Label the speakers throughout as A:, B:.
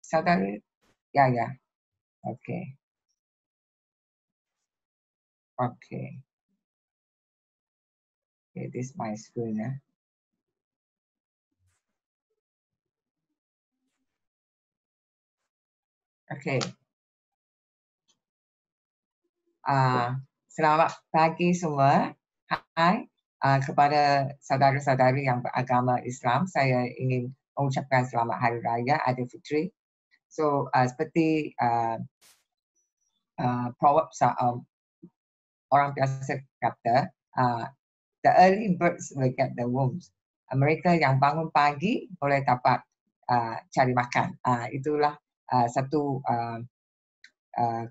A: Saudara, ya. Okay. Okay. Okay, this is my screen. Okay. Selamat pagi semua. Hai. Kepada saudara-saudari yang beragama Islam, saya ingin mengucapkan selamat Hari Raya Aidilfitri. So, seperti proverb orang biasa kata, the early birds will get the worms. Mereka yang bangun pagi boleh dapat cari makan. Itulah satu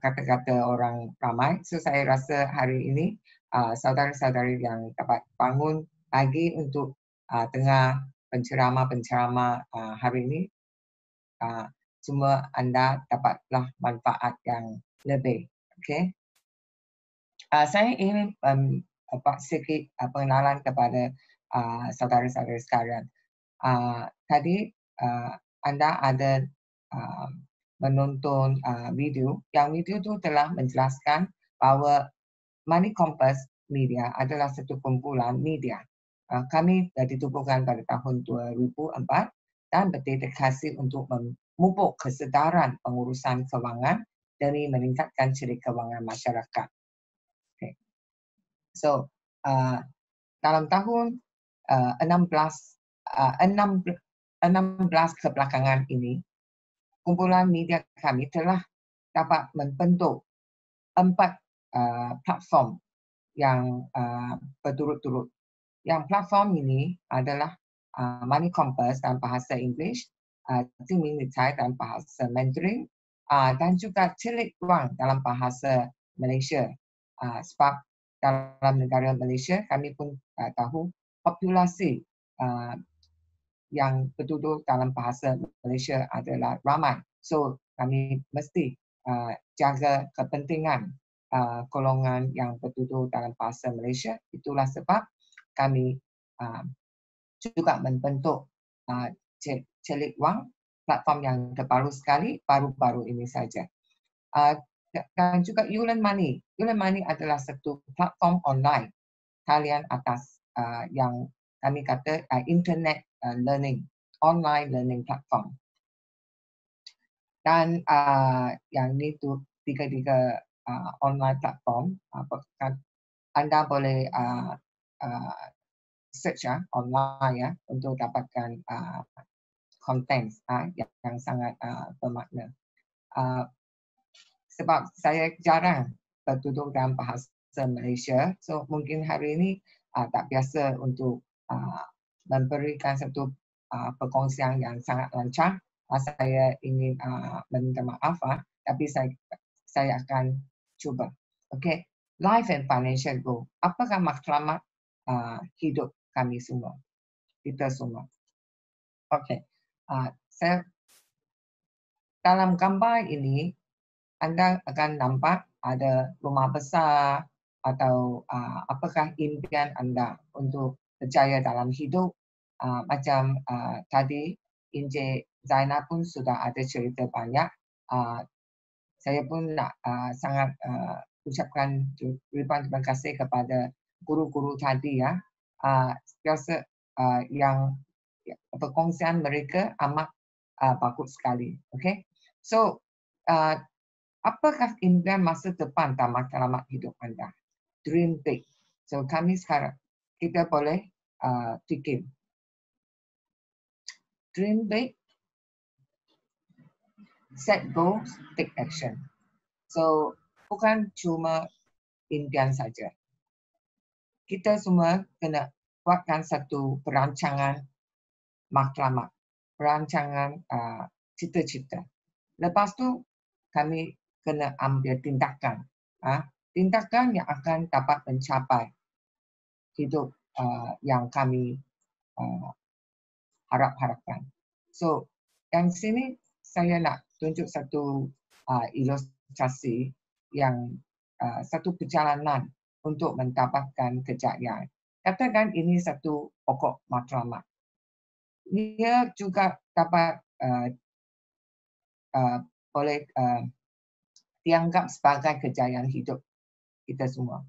A: kata-kata orang ramai. So saya rasa hari ini saudara-saudari yang dapat bangun pagi untuk tengah penceramah-penceramah hari ini, semua anda dapatlah manfaat yang lebih. Okay. Saya ingin sedikit pengenalan kepada saudara-saudara sekalian. Tadi anda ada menonton video. Yang video itu telah menjelaskan bahawa Money Compass Media adalah satu kumpulan media. Kami ditubuhkan pada tahun 2004 dan berdedikasi untuk memupuk kesedaran pengurusan kewangan demi meningkatkan ciri kewangan masyarakat. Okay. So, dalam tahun 16 kebelakangan ini, kumpulan media kami telah dapat membentuk 4 platform yang berturut-turut. Yang platform ini adalah Money Compass dalam bahasa Inggeris, Zhingming Licai dalam bahasa Mandarin, dan juga Celik Wang dalam bahasa Malaysia. Sebab dalam negara Malaysia kami pun tahu populasi yang bertutur dalam bahasa Malaysia adalah ramai. So kami mesti jaga kepentingan golongan yang bertutur dalam bahasa Malaysia. Itulah sebab kami juga membentuk Celik Wang, platform yang terbaru sekali, baru-baru ini saja. Dan juga Yulen Money. Yulen Money adalah satu platform online talian atas yang kami kata internet learning, online learning platform. Dan yang ini tu tiga online platform. Anda boleh search online untuk dapatkan konten yang sangat bermakna. Sebab saya jarang bertutur dalam bahasa Malaysia, so mungkin hari ini tak biasa untuk memberikan satu perkongsian yang sangat lancar. Saya ingin meminta maaf, tapi saya akan cuba. Okay, life and financial goal. Apakah matlamat hidup kami semua, kita semua? Okay, saya dalam gambar ini anda akan nampak ada rumah besar atau apakah impian anda untuk berjaya dalam hidup. Macam tadi Encik Zainal pun sudah ada cerita banyak. Saya pun nak sangat ucapkan ribuan terima kasih kepada guru-guru tadi ya. Biasa yang perkongsian mereka amat bagus sekali. Okay, so apakah impian masa depan dalam matlamat hidup anda? Dream big. So kami sekarang kita boleh fikir. Dream big, set goals, take action. So bukan cuma impian saja. Kita semua kena buatkan satu perancangan matlamat, perancangan cita-cita. Lepas tu kami kena ambil tindakan. Tindakan yang akan dapat mencapai hidup yang kami harapkan. So, yang sini saya nak tunjuk satu ilustrasi yang satu perjalanan untuk mendapatkan kejayaan. Katakan ini satu pokok matlamat. Ia juga dapat boleh dianggap sebagai kejayaan hidup kita semua.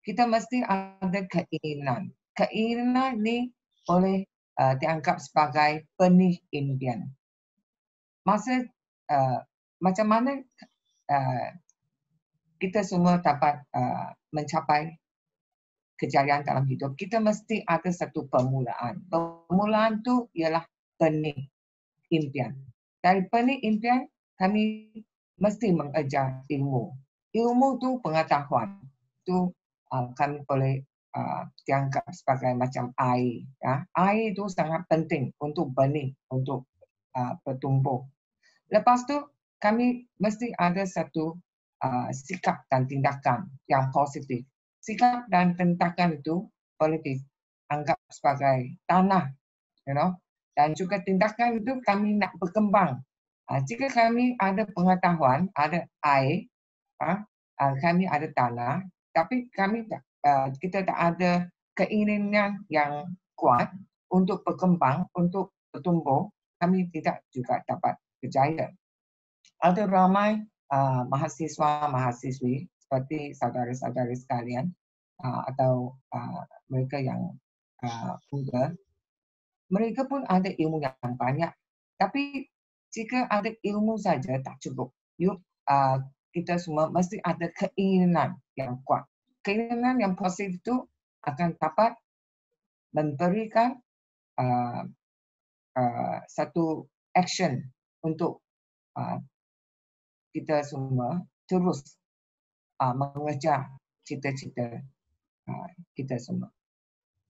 A: Kita mesti ada keinginan. Keinginan ni boleh dianggap sebagai benih impian. Macam mana kita semua dapat mencapai kejayaan dalam hidup, kita mesti ada satu permulaan. Permulaan tu ialah benih impian. Dari benih impian, kami mesti mengejar ilmu. Ilmu tu pengetahuan. Tu kami boleh dianggap sebagai macam air. Ya. Air itu sangat penting untuk benih, untuk bertumbuh. Lepas tu, kami mesti ada satu sikap dan tindakan yang positif. Sikap dan tindakan itu boleh dianggap sebagai tanah, dan juga tindakan itu kami nak berkembang. Jika kami ada pengetahuan, ada air, kami ada tanah, tapi kita tak ada keinginan yang kuat untuk berkembang, untuk bertumbuh, kami tidak juga dapat berjaya. Ada ramai mahasiswa-mahasiswi seperti saudara-saudara sekalian atau mereka yang muda, mereka pun ada ilmu yang banyak. Tapi jika ada ilmu saja tak cukup. Kita semua mesti ada keinginan yang kuat. Keinginan yang positif itu akan dapat memberikan satu action untuk kita semua terus mengejar cita-cita kita semua.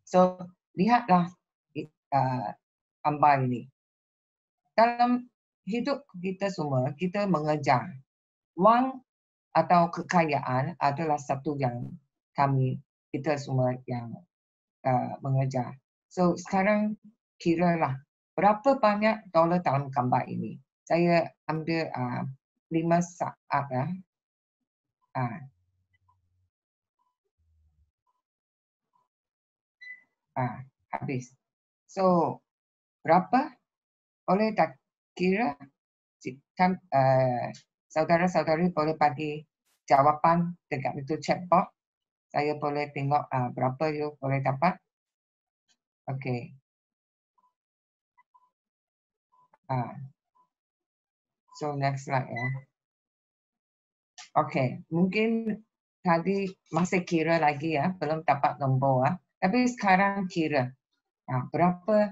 A: So, lihatlah gambar ini. Dalam hidup kita semua, kita mengejar. Wang atau kekayaan adalah satu yang kita semua yang mengejar. So, sekarang kiralah berapa banyak dolar dalam gambar ini. Saya ambil 5 saat ya. Habis. So, berapa? Boleh tak kira? Saudara-saudari boleh bagi jawapan dekat itu chatbot. Saya boleh tengok berapa you boleh dapat. Okay. So, next slide ya. Okay, mungkin tadi masih kira lagi ya, belum dapat nombor ya. Tapi sekarang kira berapa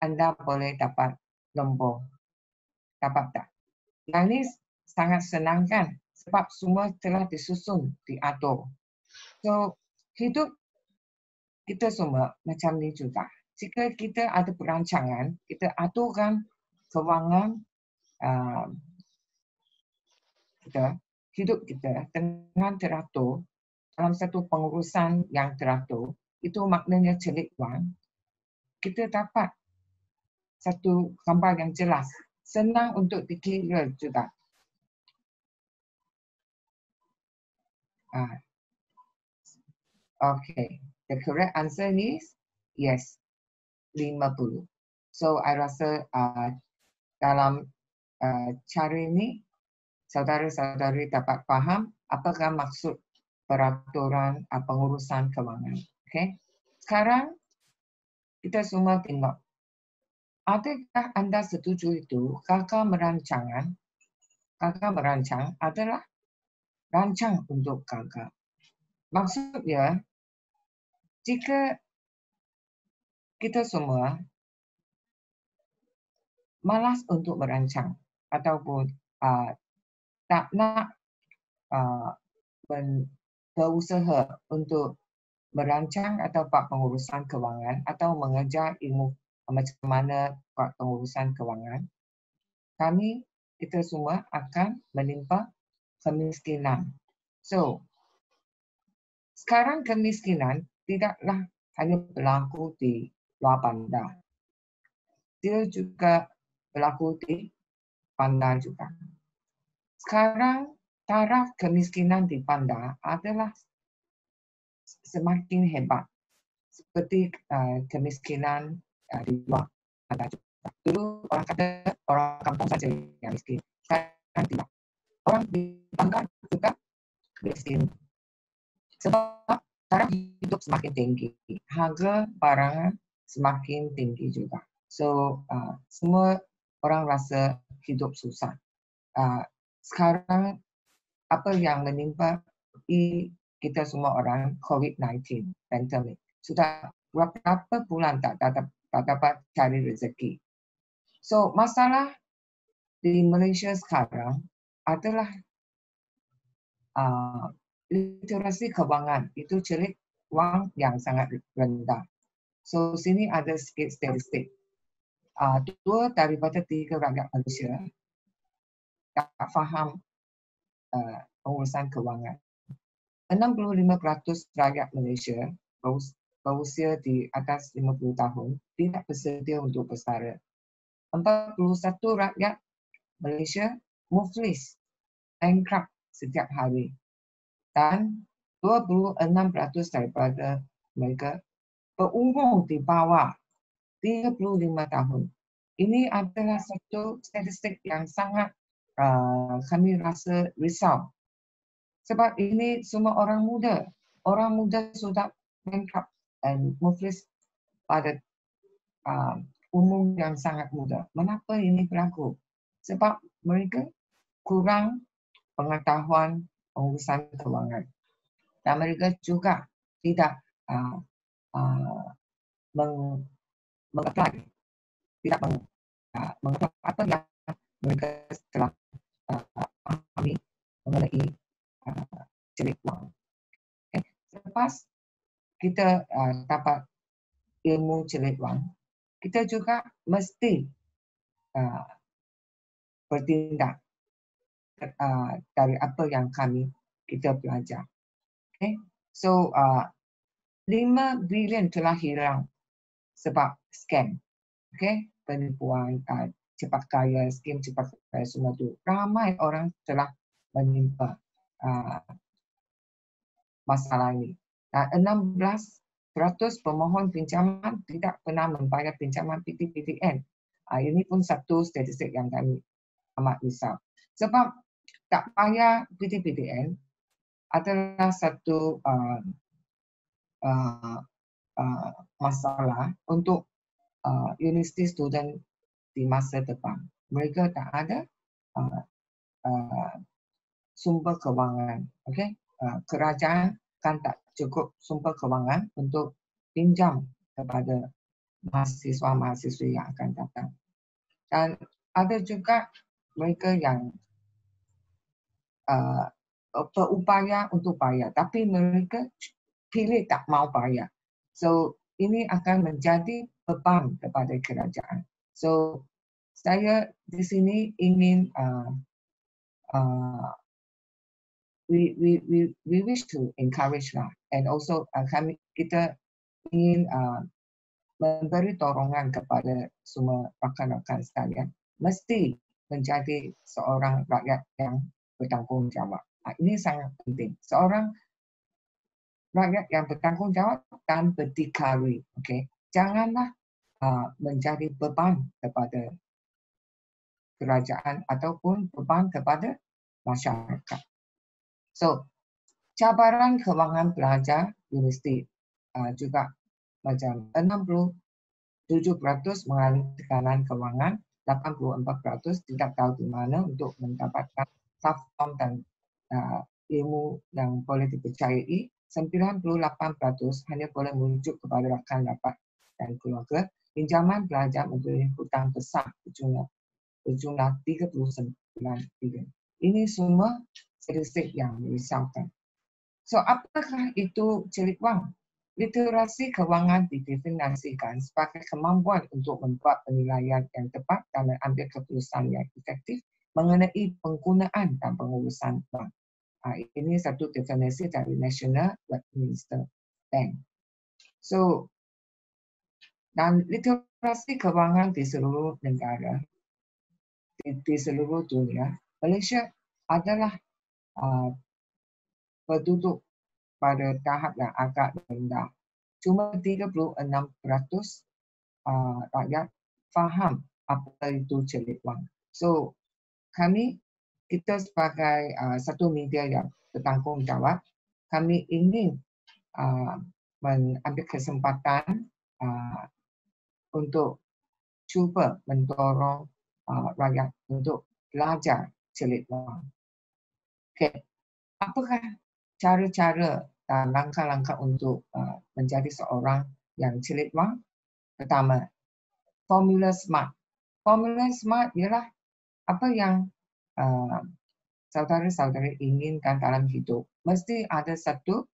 A: anda boleh dapat nombor. Dapat tak? Yang ini sangat senang kan? Sebab semua telah disusun, diatur. So, hidup kita semua macam ni juga. Jika kita ada perancangan, kita aturkan kewangan kita, hidup kita dengan teratur dalam satu pengurusan yang teratur, itu maknanya celik wang. Kita dapat satu gambar yang jelas, senang untuk dikira juga. Okay, the correct answer is yes, 50. So, I rasa dalam cara ini, saudara-saudari dapat faham apakah maksud peraturan pengurusan kewangan. Okay. Sekarang, kita semua tengok. Adakah anda setuju itu kakak merancang adalah rancang untuk kakak. Maksudnya, jika kita semua malas untuk merancang ataupun tak nak berusaha untuk merancang atau buat pengurusan kewangan atau mengejar ilmu macam mana buat pengurusan kewangan, kita semua akan menimpa kemiskinan. So, sekarang kemiskinan tidaklah hanya berlaku di luar bandar. Dia juga berlaku di bandar juga. Sekarang taraf kemiskinan di bandar adalah semakin hebat. Seperti kemiskinan di luar bandar juga. Dulu orang kata orang kampung saja yang miskin. Sekarang tidak. Orang dibanggakan juga di sini. Sebab taraf hidup semakin tinggi, harga barang semakin tinggi juga. So semua orang rasa hidup susah. Sekarang apa yang menimpa kita semua orang, COVID-19 pandemic, sudah berapa bulan tak dapat cari rezeki. So masalah di Malaysia sekarang adalah literasi kewangan, itu celik wang yang sangat rendah. So sini ada sedikit statistik. 2 daripada 3 rakyat Malaysia tak faham pengurusan kewangan. 65% rakyat Malaysia berusia di atas 50 tahun tidak bersedia untuk bersara. 41 rakyat Malaysia muflis, bankrupt setiap hari. Dan 26% daripada mereka berumur di bawah 35 tahun. Ini adalah satu statistik yang sangat kami rasa risau. Sebab ini semua orang muda. Orang muda sudah bankrupt dan muflis pada umur yang sangat muda. Mengapa ini berlaku? Sebab mereka kurang pengetahuan pengurusan kewangan. Dan mereka juga tidak mengapply, tidak mengetahui apa yang mereka telah pahami mengenai celik wang. Selepas kita dapat ilmu celik wang, kita juga mesti bertindak dari apa yang kita belajar. Okay? So 5 bilion telah hilang sebab scam. Okay? Penipuan, cepat kaya, skim cepat kaya, semua itu. Ramai orang telah menimpa masalah ini. 16% pemohon pinjaman tidak pernah membayar pinjaman PTPTN. Ini pun satu statistik yang kami amat risau. Sebab tak bayar PTPTN adalah satu masalah untuk university student di masa depan. Mereka tak ada sumber kewangan. Okay? Kerajaan kan tak cukup sumber kewangan untuk pinjam kepada mahasiswa-mahasiswi yang akan datang. Dan ada juga mereka yang berupaya untuk bayar, tapi mereka pilih tak mau bayar. So ini akan menjadi beban kepada kerajaan. So saya di sini ingin we wish to encourage lah, and also kita ingin memberi dorongan kepada semua rakan-rakan sekalian, mesti menjadi seorang rakyat yang bertanggungjawab. Ini sangat penting. Seorang rakyat yang bertanggungjawab dan berdikari. Okay? Janganlah menjadi beban kepada kerajaan ataupun beban kepada masyarakat. So, cabaran kewangan pelajar universiti juga macam 67% mengalami tekanan kewangan, 84% tidak tahu di mana untuk mendapatkan platform dan ilmu yang boleh dipercayai, 98% hanya boleh merujuk kepada rakan rapat dan keluarga. Pinjaman pelajar mempunyai hutang besar berjumlah 39 bilion. Ini semua statistik yang merisaukan. So, apakah itu celik wang? Literasi kewangan didefinisikan sebagai kemampuan untuk membuat penilaian yang tepat dan mengambil keputusan yang efektif mengenai penggunaan dan pengurusan wang. Ini satu definisi dari National Westminster Bank. So, dan literasi kewangan di seluruh negara, di seluruh dunia, Malaysia adalah berduduk pada tahap yang agak rendah. Cuma 36% rakyat faham apa itu celik wang. So, kita sebagai satu media yang bertanggungjawab, kami ingin mengambil kesempatan untuk cuba mendorong rakyat untuk belajar celik wang. Okay. Apakah cara-cara dan langkah-langkah untuk menjadi seorang yang celik wang? Pertama, formula SMART. Formula SMART ialah apa yang saudara-saudara inginkan dalam hidup. Mesti ada satu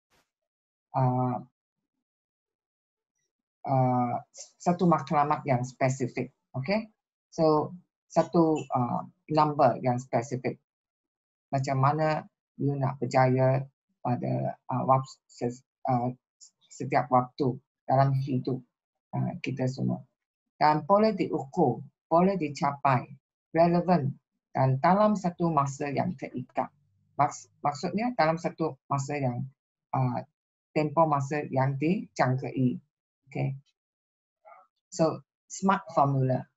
A: matlamat yang spesifik. Okay? So, satu number yang spesifik. Macam mana you nak berjaya pada setiap waktu dalam hidup kita semua. Dan boleh diukur, boleh dicapai, relevan dan dalam satu masa yang terikat. Maksudnya dalam satu masa yang tempoh masa yang dijangkai. Okay. So SMART formula.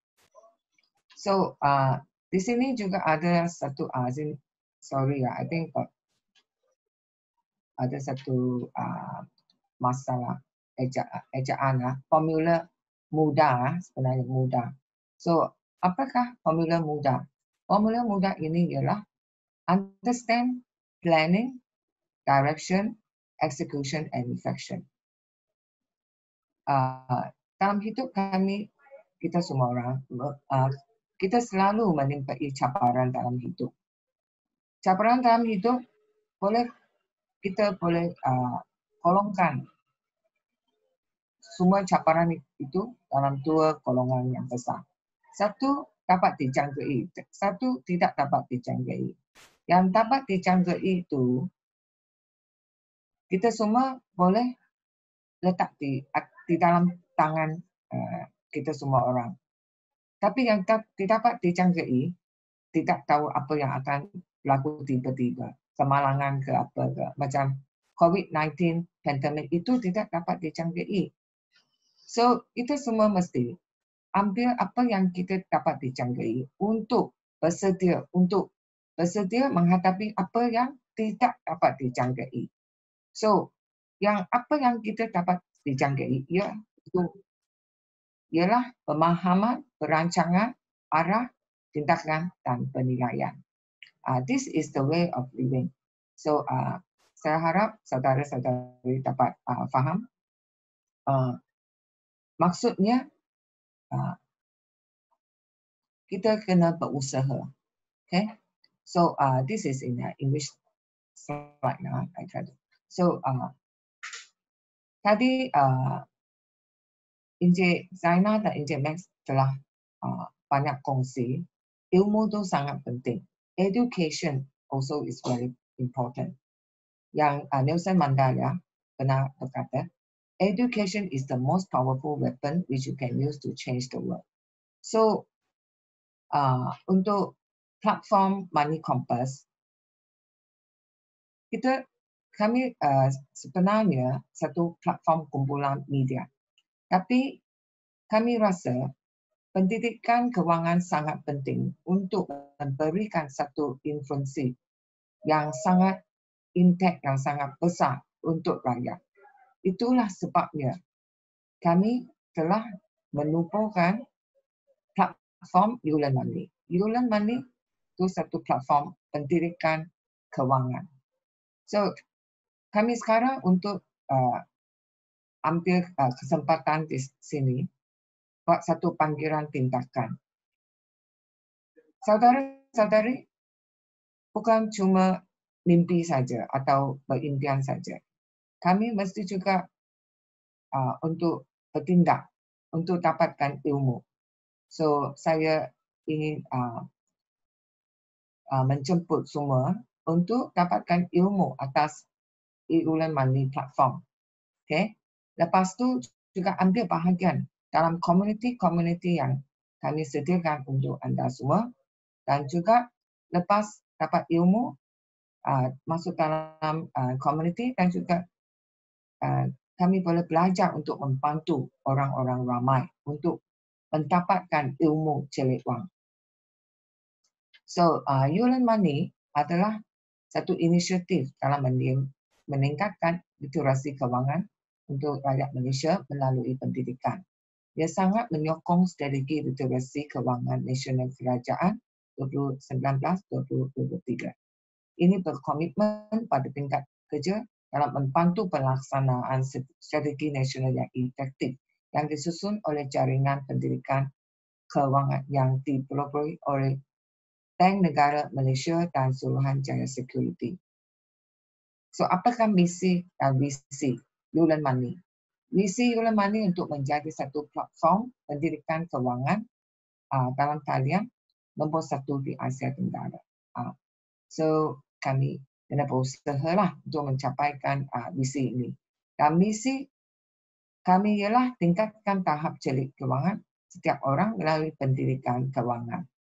A: So di sini juga ada satu sorry ya, I think ada satu masalah ejaan formula mudah sebenarnya mudah. So apakah formula mudah? Formula mudah ini ialah understand, planning, direction, execution and effection. Dalam hidup kami, kita semua orang, kita selalu menimpai cabaran dalam hidup. Cabaran dalam hidup kita boleh golongkan semua cabaran itu dalam dua golongan yang besar. Satu dapat dijangkai, satu tidak dapat dijangkai. Yang dapat dijangkai itu kita semua boleh letak di dalam tangan kita semua orang. Tapi yang tidak dapat dijangkai, tidak tahu apa yang akan berlaku tiba-tiba. Kemalangan ke apa ke. Macam COVID-19 pandemik itu tidak dapat dijangkai. So, kita semua mesti ambil apa yang kita dapat dijangkai untuk bersedia menghadapi apa yang tidak dapat dijangkai. So, apa yang kita dapat dijangkai ialah pemahaman, perancangan, arah, tindakan dan penilaian. This is the way of living. So, saya harap saudara-saudari dapat faham. Maksudnya kita kena berusaha. Okay? So this is in English slide now. I tried. So tadi Encik Zainal dan Encik Max telah banyak kongsi. Ilmu itu sangat penting. Education also is very important. Yang Nelson Mandela pernah berkata, education is the most powerful weapon which you can use to change the world. So, untuk platform Money Compass, kami sebenarnya satu platform kumpulan media. Tapi kami rasa pendidikan kewangan sangat penting untuk memberikan satu influensi yang sangat impact, yang sangat besar untuk rakyat. Itulah sebabnya kami telah menubuhkan platform You Learn Money. You Learn Money itu satu platform pendidikan kewangan. So, kami sekarang untuk ambil kesempatan di sini buat satu panggilan tindakan. Saudara-saudari bukan cuma mimpi saja atau berimpian saja. Kami mesti juga untuk bertindak, untuk dapatkan ilmu. So, saya ingin menjemput semua untuk dapatkan ilmu atas You Learn Money platform. Okay? Lepas tu juga ambil bahagian dalam komuniti-komuniti yang kami sediakan untuk anda semua. Dan juga lepas dapat ilmu, masuk dalam komuniti dan juga kami boleh belajar untuk membantu orang-orang ramai untuk mendapatkan ilmu celik wang. So, You Learn Money adalah satu inisiatif dalam meningkatkan literasi kewangan untuk rakyat Malaysia melalui pendidikan. Ia sangat menyokong strategi literasi kewangan nasional kerajaan 2019-2023. Ini berkomitmen pada tingkat kerja dalam membantu pelaksanaan strategi nasional yang efektif yang disusun oleh jaringan pendidikan kewangan yang dipelopori oleh Bank Negara Malaysia dan Suruhanjaya Security. So, apakah misi dan visi You Learn Money? Misi You Learn Money untuk menjadi satu platform pendidikan kewangan dalam talian nombor 1 di Asia Tenggara. So, kami kena berusaha lah untuk mencapaikan misi ini. Dan misi kami ialah tingkatkan tahap celik kewangan setiap orang melalui pendidikan kewangan.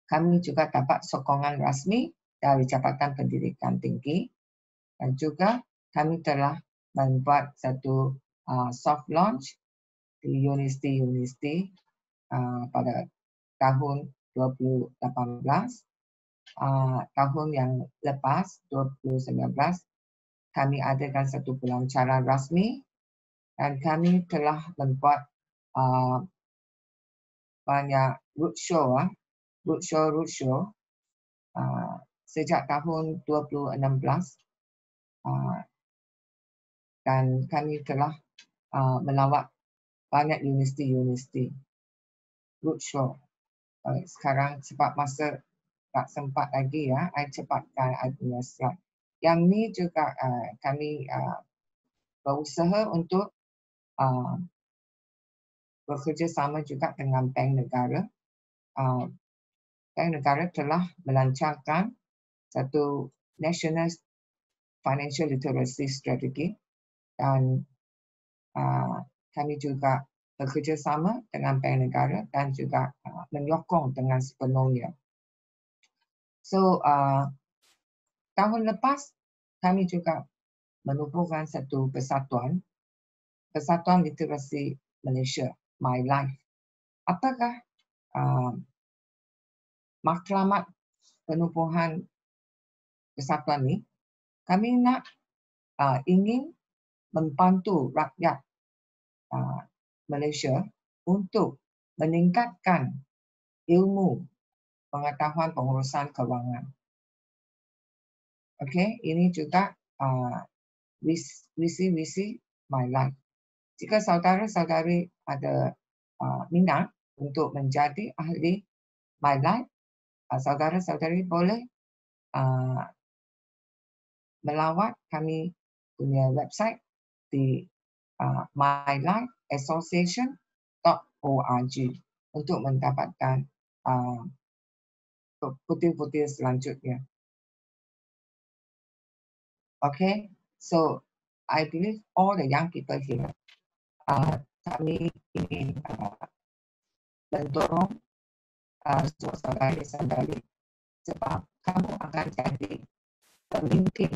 A: Kami juga dapat sokongan rasmi dari Jabatan Pendidikan Tinggi dan juga kami telah membuat satu soft launch di universiti-universiti pada tahun 2018. Tahun yang lepas, 2019, kami adakan satu pelancaran rasmi dan kami telah membuat banyak roadshow sejak tahun 2016 dan kami telah melawat banyak universiti-universiti roadshow. Sekarang sebab masa tak sempat lagi ya, saya cepatkan adanya slide. Yang ni juga kami berusaha untuk bekerjasama juga dengan Bank Negara. Bank Negara telah melancarkan satu National Financial Literacy Strategy dan kami juga bekerjasama dengan Bank Negara dan juga menyokong dengan sepenuhnya. So, tahun lepas kami juga menubuhkan satu persatuan literasi Malaysia, My Life. Apakah matlamat penubuhan persatuan ini? Kami nak ingin membantu rakyat Malaysia untuk meningkatkan ilmu pengetahuan pengurusan kewangan. Okey, ini juga visi My Life. Jika saudara-saudari ada minat untuk menjadi ahli My Life, saudara-saudari boleh melawat kami punya website di mylifeassociation.org untuk mendapatkan butir-butir selanjutnya. Okay, so I believe all the young people here, kami ingin mendorong saudari-saudari sebab kamu akan jadi pemimpin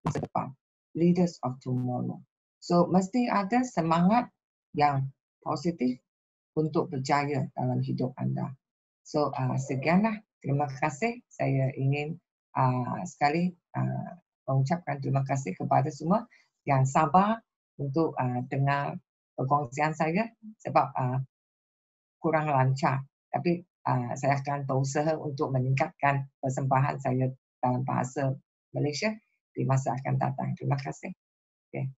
A: masa depan, leaders of tomorrow. So mesti ada semangat yang positif untuk berjaya dalam hidup anda. So sekianlah, terima kasih. Saya ingin sekali mengucapkan terima kasih kepada semua yang sabar untuk dengar perkongsian saya sebab kurang lancar. Tapi saya akan berusaha untuk meningkatkan persembahan saya dalam bahasa Malaysia di masa akan datang. Terima kasih. Okay.